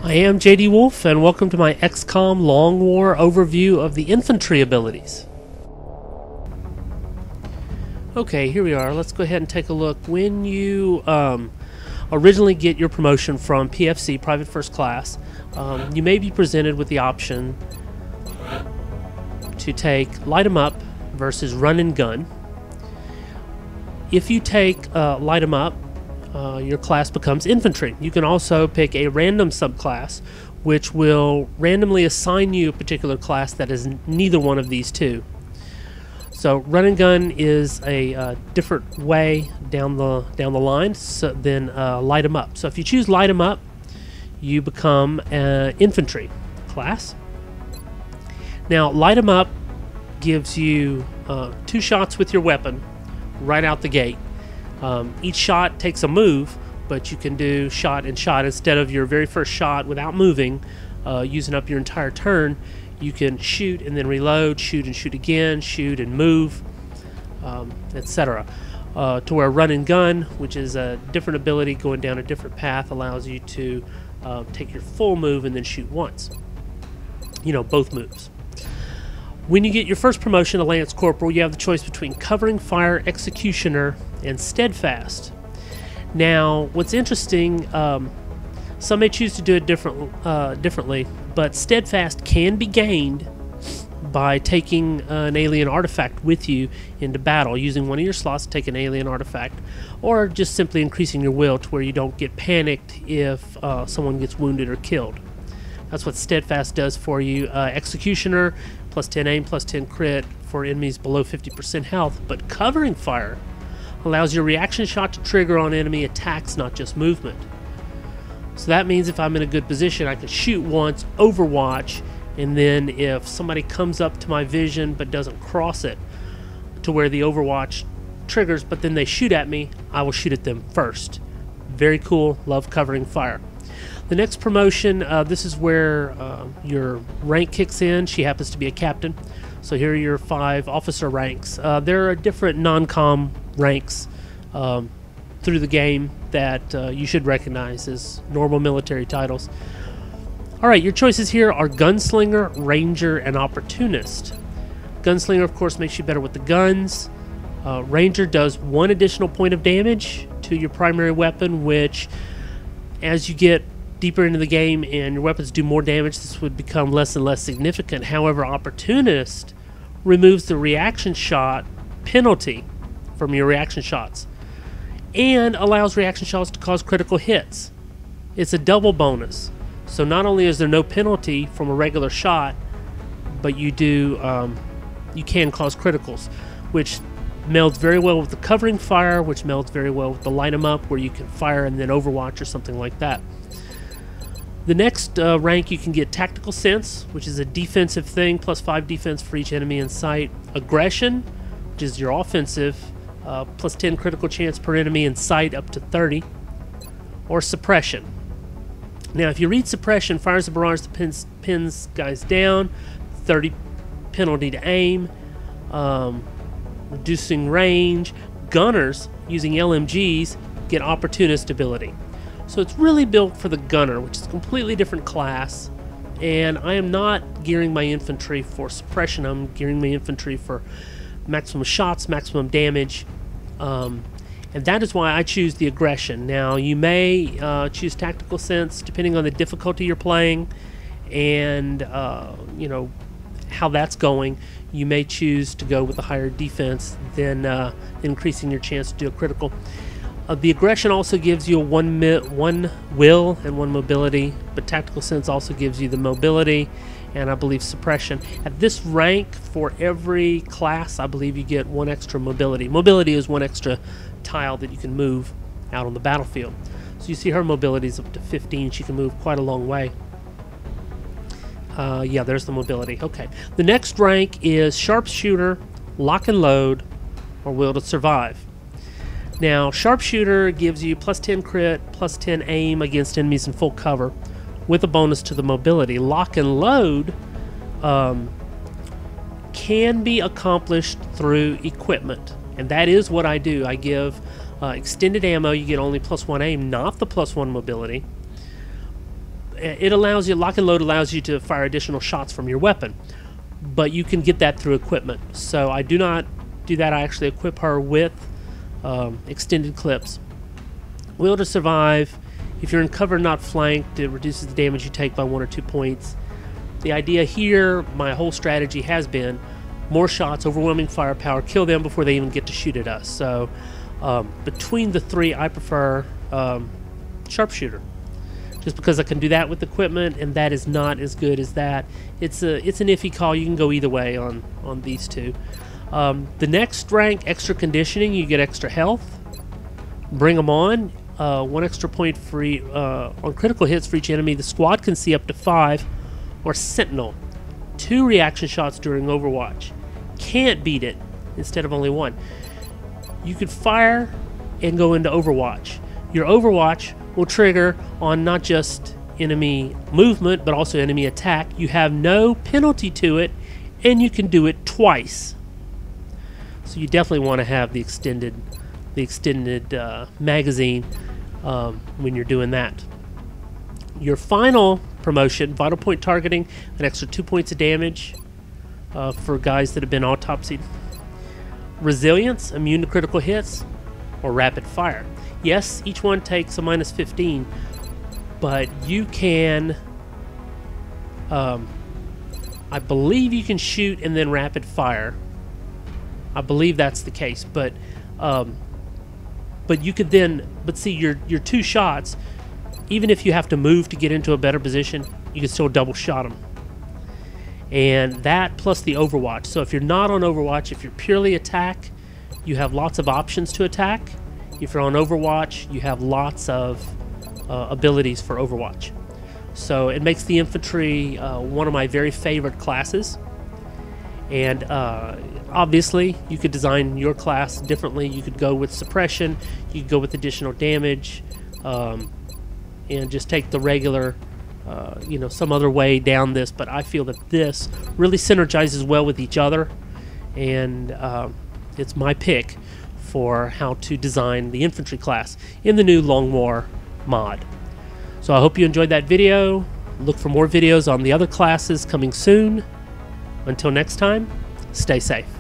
I am JDWolf, and welcome to my XCom Long War overview of the infantry abilities. Okay, here we are. Let's go ahead and take a look. When you originally get your promotion from PFC, Private First Class, you may be presented with the option to take Light 'em Up versus Run and Gun. If you take Light 'em Up, your class becomes infantry. You can also pick a random subclass which will randomly assign you a particular class that is neither one of these two. So run and gun is a different way down the line than light 'em up. So if you choose light 'em up, you become an infantry class. Now light 'em up gives you 2 shots with your weapon right out the gate. Each shot takes a move, but you can do shot and shot. Instead of your very first shot without moving, using up your entire turn, you can shoot and then reload, shoot and shoot again, shoot and move, etc. To where run and gun, which is a different ability going down a different path, allows you to take your full move and then shoot once. You know, both moves. When you get your first promotion to Lance Corporal, you have the choice between Covering Fire, Executioner, and Steadfast. Now, what's interesting, some may choose to do it differently, but Steadfast can be gained by taking an alien artifact with you into battle, using one of your slots to take an alien artifact, or just simply increasing your will to where you don't get panicked if someone gets wounded or killed. That's what Steadfast does for you. Executioner, plus 10 aim, plus 10 crit for enemies below 50% health, but Covering Fire allows your reaction shot to trigger on enemy attacks, not just movement. So that means if I'm in a good position, I can shoot once, overwatch, and then if somebody comes up to my vision but doesn't cross it to where the overwatch triggers, but then they shoot at me, I will shoot at them first. Very cool, love Covering Fire. The next promotion, this is where your rank kicks in. She happens to be a captain. So here are your 5 officer ranks. There are different non-com ranks through the game that you should recognize as normal military titles. Alright, your choices here are Gunslinger, Ranger, and Opportunist. Gunslinger, of course, makes you better with the guns. Ranger does 1 additional point of damage to your primary weapon, which, as you get deeper into the game and your weapons do more damage, this would become less and less significant. However, Opportunist removes the reaction shot penalty from your reaction shots and allows reaction shots to cause critical hits. It's a double bonus. So not only is there no penalty from a regular shot, but you can cause criticals, which melds very well with the Covering Fire, which melds very well with the Light 'em Up, where you can fire and then overwatch or something like that. The next rank, you can get Tactical Sense, which is a defensive thing, plus 5 defense for each enemy in sight. Aggression, which is your offensive, plus 10 critical chance per enemy in sight up to 30. Or Suppression. Now, if you read Suppression, fires the barrage that pins guys down, 30 penalty to aim, reducing range. Gunners, using LMGs, get Opportunist ability. So it's really built for the gunner, which is a completely different class, and I am not gearing my infantry for suppression. I'm gearing my infantry for maximum shots, maximum damage, and that is why I choose the aggression. Now, you may choose Tactical Sense depending on the difficulty you're playing and you know, how that's going. You may choose to go with a higher defense than increasing your chance to do a critical. The aggression also gives you a one will and 1 mobility, but Tactical Sense also gives you the mobility and I believe suppression. At this rank, for every class, I believe you get 1 extra mobility. Mobility is 1 extra tile that you can move out on the battlefield. So you see her mobility is up to 15. She can move quite a long way. Yeah, there's the mobility. Okay. The next rank is Sharpshooter, Lock and Load, or Will to Survive. Now, Sharpshooter gives you plus 10 crit, plus 10 aim against enemies in full cover, with a bonus to the mobility. Lock and Load can be accomplished through equipment, and that is what I do. I give extended ammo. You get only plus 1 aim, not the plus 1 mobility. it allows you, lock and load allows you to fire additional shots from your weapon, but you can get that through equipment. So I do not do that. I actually equip her with extended clips. Will to survive. If you're in cover not flanked, it reduces the damage you take by 1 or 2 points. The idea here, my whole strategy has been more shots, overwhelming firepower, kill them before they even get to shoot at us. So between the three, I prefer Sharpshooter, just because I can do that with equipment, and that is not as good as that. It's an iffy call. You can go either way on these two. The next rank, extra conditioning, you get extra health. Bring them on. 1 extra point free on critical hits for each enemy. The squad can see up to 5, or Sentinel. 2 reaction shots during Overwatch. Can't beat it instead of only 1. You could fire and go into Overwatch. Your Overwatch will trigger on not just enemy movement, but also enemy attack. You have no penalty to it, and you can do it twice. So you definitely want to have the extended magazine when you're doing that. Your final promotion, vital point targeting, an extra 2 points of damage for guys that have been autopsied. Resilience, immune to critical hits, or rapid fire. Yes, each one takes a minus 15, but you can, I believe you can shoot and then rapid fire. I believe that's the case, but you could then, but see, your 2 shots, even if you have to move to get into a better position, you can still double shot them. And that plus the Overwatch. So if you're not on Overwatch, if you're purely attack, you have lots of options to attack. If you're on Overwatch, you have lots of abilities for Overwatch. So it makes the infantry one of my very favorite classes. And obviously, you could design your class differently. You could go with suppression, you could go with additional damage, and just take the regular, some other way down this. But I feel that this really synergizes well with each other, and it's my pick for how to design the infantry class in the new Long War mod. So I hope you enjoyed that video. Look for more videos on the other classes coming soon. Until next time, stay safe.